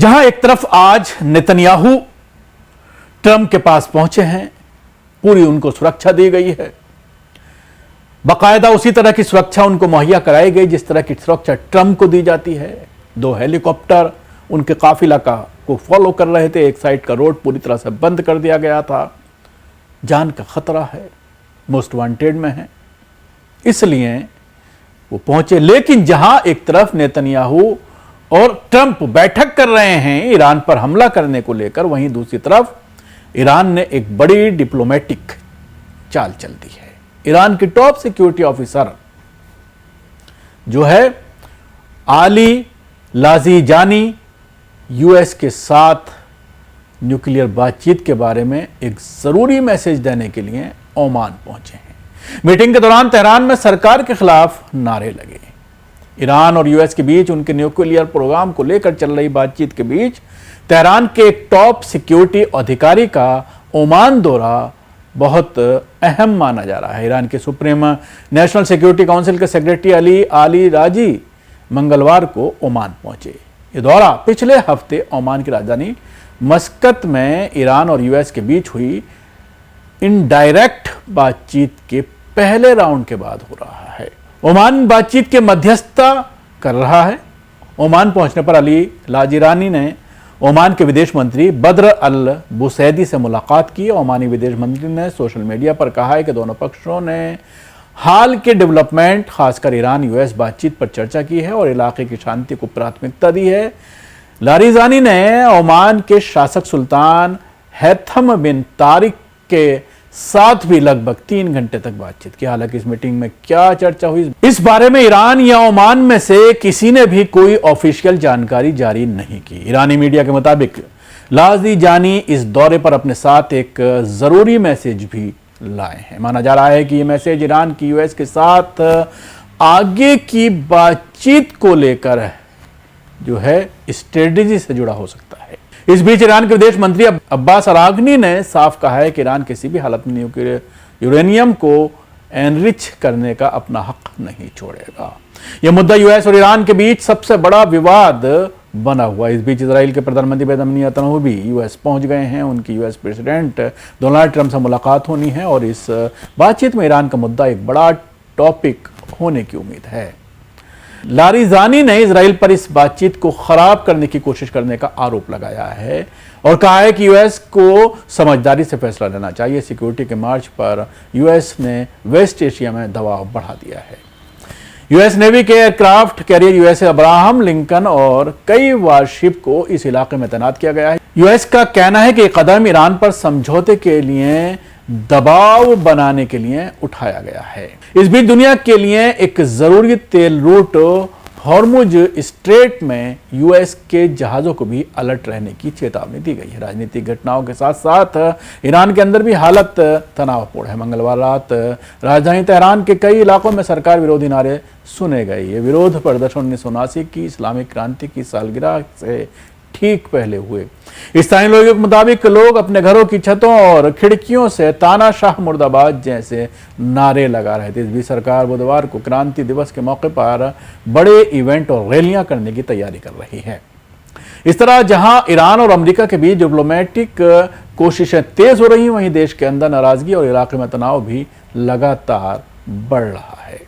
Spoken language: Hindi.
जहां एक तरफ आज नेतन्याहू ट्रंप के पास पहुंचे हैं, पूरी उनको सुरक्षा दी गई है, बाकायदा उसी तरह की सुरक्षा उनको मुहैया कराई गई जिस तरह की सुरक्षा ट्रंप को दी जाती है। 2 हेलीकॉप्टर उनके काफिला को फॉलो कर रहे थे, एक साइड का रोड पूरी तरह से बंद कर दिया गया था, जान का खतरा है, मोस्ट वांटेड में है, इसलिए वो पहुंचे। लेकिन जहां एक तरफ नेतन्याहू और ट्रंप बैठक कर रहे हैं ईरान पर हमला करने को लेकर, वहीं दूसरी तरफ ईरान ने एक बड़ी डिप्लोमेटिक चाल चल दी है। ईरान की टॉप सिक्योरिटी ऑफिसर जो है आली लाजीजानी यूएस के साथ न्यूक्लियर बातचीत के बारे में एक जरूरी मैसेज देने के लिए ओमान पहुंचे हैं। मीटिंग के दौरान तेहरान में सरकार के खिलाफ नारे लगे। ईरान और यूएस के बीच उनके न्यूक्लियर प्रोग्राम को लेकर चल रही बातचीत के बीच तेहरान के एक टॉप सिक्योरिटी अधिकारी का ओमान दौरा बहुत अहम माना जा रहा है। ईरान के सुप्रीम नेशनल सिक्योरिटी काउंसिल के सेक्रेटरी आली राजी मंगलवार को ओमान पहुंचे। ये दौरा पिछले हफ्ते ओमान की राजधानी मस्कत में ईरान और यूएस के बीच हुई इनडायरेक्ट बातचीत के पहले राउंड के बाद हो रहा है। ओमान बातचीत के मध्यस्थता कर रहा है। ओमान पहुंचने पर अली लाजीरानी ने ओमान के विदेश मंत्री बद्र अल बुसैदी से मुलाकात की। ओमानी विदेश मंत्री ने सोशल मीडिया पर कहा है कि दोनों पक्षों ने हाल के डेवलपमेंट, खासकर ईरान यूएस बातचीत पर चर्चा की है और इलाके की शांति को प्राथमिकता दी है। लारीजानी ने ओमान के शासक सुल्तान हैथम बिन तारिक के साथ भी लगभग 3 घंटे तक बातचीत की। हालांकि इस मीटिंग में क्या चर्चा हुई, इस बारे में ईरान या ओमान में से किसी ने भी कोई ऑफिशियल जानकारी जारी नहीं की। ईरानी मीडिया के मुताबिक लाजीजानी इस दौरे पर अपने साथ एक जरूरी मैसेज भी लाए हैं। माना जा रहा है कि यह मैसेज ईरान की यूएस के साथ आगे की बातचीत को लेकर जो है स्ट्रेटेजी से जुड़ा हो सकता है। इस बीच ईरान के विदेश मंत्री अब्बास अरागनी ने साफ कहा है कि ईरान किसी भी हालत में न्यूक्लियर यूरेनियम को एनरिच करने का अपना हक नहीं छोड़ेगा। यह मुद्दा यूएस और ईरान के बीच सबसे बड़ा विवाद बना हुआ। इस बीच इजराइल के प्रधानमंत्री बेंजामिन नेतन्याहू भी यूएस पहुंच गए हैं। उनकी यूएस प्रेसिडेंट डोनाल्ड ट्रंप से मुलाकात होनी है और इस बातचीत में ईरान का मुद्दा एक बड़ा टॉपिक होने की उम्मीद है। लारीजानी ने इजराइल पर इस बातचीत को खराब करने की कोशिश करने का आरोप लगाया है और कहा है कि यूएस को समझदारी से फैसला लेना चाहिए। सिक्योरिटी के मार्च पर यूएस ने वेस्ट एशिया में दबाव बढ़ा दिया है। यूएस नेवी के aircraft carrier USA Abraham Lincoln और कई वारशिप को इस इलाके में तैनात किया गया है। यूएस का कहना है कि यह कदम ईरान पर समझौते के लिए दबाव बनाने के लिए उठाया गया है। इस बीच दुनिया के लिए एक जरूरी तेल रूट हॉर्मुज स्ट्रेट में यूएस के जहाजों को भी अलर्ट रहने की चेतावनी दी गई है। राजनीतिक घटनाओं के साथ साथ ईरान के अंदर भी हालत तनावपूर्ण है। मंगलवार रात राजधानी तेहरान के कई इलाकों में सरकार विरोधी नारे सुने गए। ये विरोध प्रदर्शन 1979 की इस्लामिक क्रांति की सालगिरह से ठीक पहले हुए। स्थानीय लोगों के मुताबिक लोग अपने घरों की छतों और खिड़कियों से तानाशाह मुर्दाबाद जैसे नारे लगा रहे थे। इस बीच सरकार बुधवार को क्रांति दिवस के मौके पर बड़े इवेंट और रैलियां करने की तैयारी कर रही है। इस तरह जहां ईरान और अमेरिका के बीच डिप्लोमेटिक कोशिशें तेज हो रही हैं, वहीं देश के अंदर नाराजगी और इलाके में तनाव भी लगातार बढ़ रहा है।